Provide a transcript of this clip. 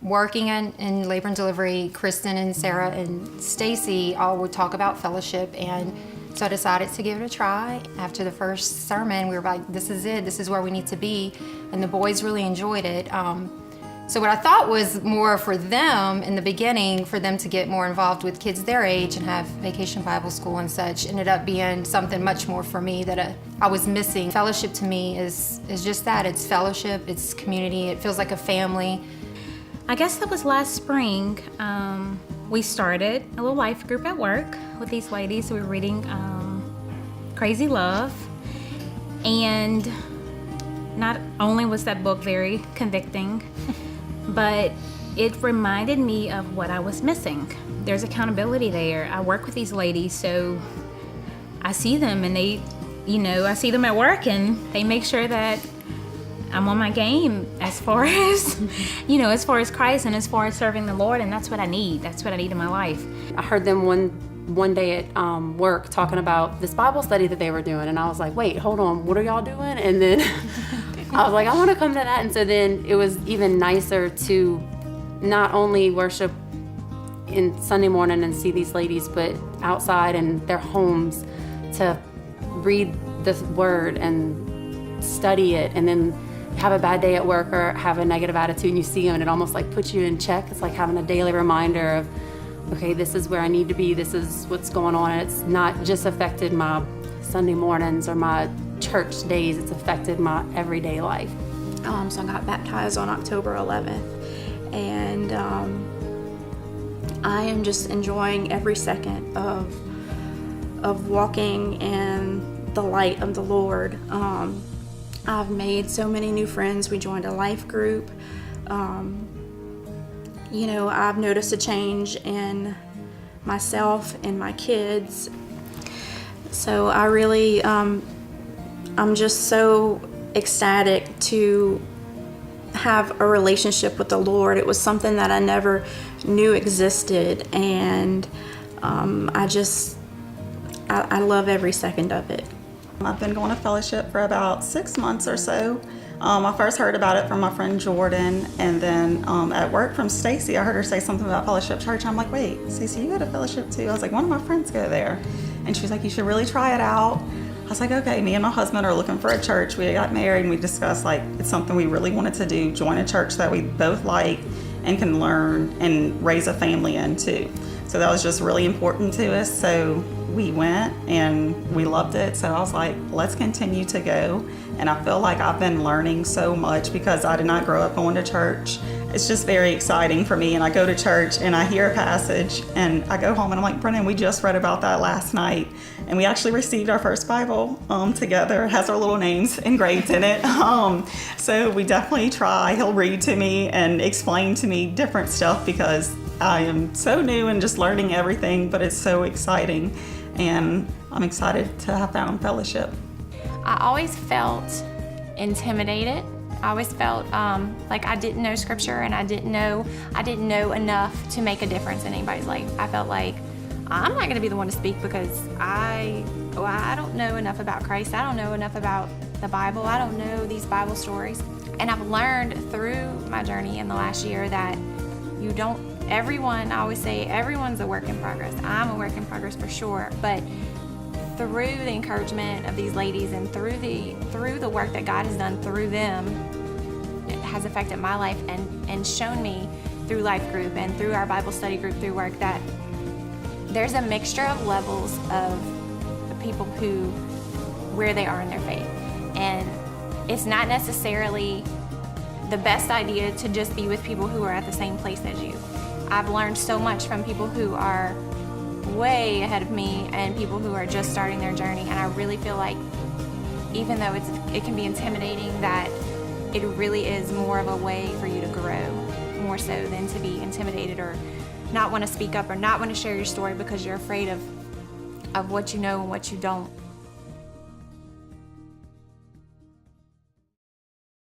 working in labor and delivery, Kristen and Sarah and Stacy all would talk about fellowship, and so I decided to give it a try. After the first sermon, we were like, this is it, this is where we need to be, and the boys really enjoyed it. So what I thought was more for them in the beginning, for them to get more involved with kids their age and have vacation Bible school and such, ended up being something much more for me that I was missing. Fellowship to me is just that. It's fellowship, it's community, it feels like a family. I guess that was last spring. We started a little life group at work with these ladies. We were reading Crazy Love, and not only was that book very convicting, but it reminded me of what I was missing. There's accountability there. I work with these ladies, so I see them, and they, I see them at work, and they make sure that I'm on my game as far as, as far as Christ and as far as serving the Lord, and that's what I need. That's what I need in my life. I heard them one day at work talking about this Bible study that they were doing, and I was like, wait, hold on, what are y'all doing? And then I was like, I want to come to that. And so then it was even nicer to not only worship in Sunday morning and see these ladies, but outside in their homes to read the word and study it, and then have a bad day at work or have a negative attitude and you see them and it almost like puts you in check. It's like having a daily reminder of, okay, this is where I need to be, this is what's going on. And it's not just affected my Sunday mornings or my church days, it's affected my everyday life. So I got baptized on October 11th, and I am just enjoying every second of walking in the light of the Lord. I've made so many new friends. We joined a life group. I've noticed a change in myself and my kids. So I really, I'm just so ecstatic to have a relationship with the Lord. It was something that I never knew existed, and I love every second of it. I've been going to fellowship for about 6 months or so. I first heard about it from my friend Jordan, and then at work from Stacy. I heard her say something about Fellowship Church. I'm like, wait, Stacy, you go to Fellowship too? I was like, one of my friends go there. And she was like, you should really try it out. I was like, okay. Me and my husband are looking for a church. We got married and we discussed like it's something we really wanted to do, join a church that we both like and can learn and raise a family in too. So that was just really important to us. So we went and we loved it. So I was like, let's continue to go. And I feel like I've been learning so much because I did not grow up going to church. It's just very exciting for me. And I go to church and I hear a passage and I go home and I'm like, Brennan, we just read about that last night. And we actually received our first Bible together. It has our little names engraved in it. So we definitely try. He'll read to me and explain to me different stuff because I am so new and just learning everything, but it's so exciting. And I'm excited to have found fellowship. I always felt intimidated. I always felt like I didn't know scripture and I didn't know enough to make a difference in anybody's life. I felt like I'm not going to be the one to speak because I don't know enough about Christ. I don't know enough about the Bible. I don't know these Bible stories. And I've learned through my journey in the last year that I always say everyone's a work in progress. I'm a work in progress for sure, but through the encouragement of these ladies and through the work that God has done through them, it has affected my life and shown me through life group and through our Bible study group through work that there's a mixture of levels of people where they are in their faith. And it's not necessarily the best idea to just be with people who are at the same place as you. I've learned so much from people who are way ahead of me and people who are just starting their journey, and I really feel like even though it can be intimidating, that it really is more of a way for you to grow more so than to be intimidated or not want to speak up or not want to share your story because you're afraid of what you know and what you don't.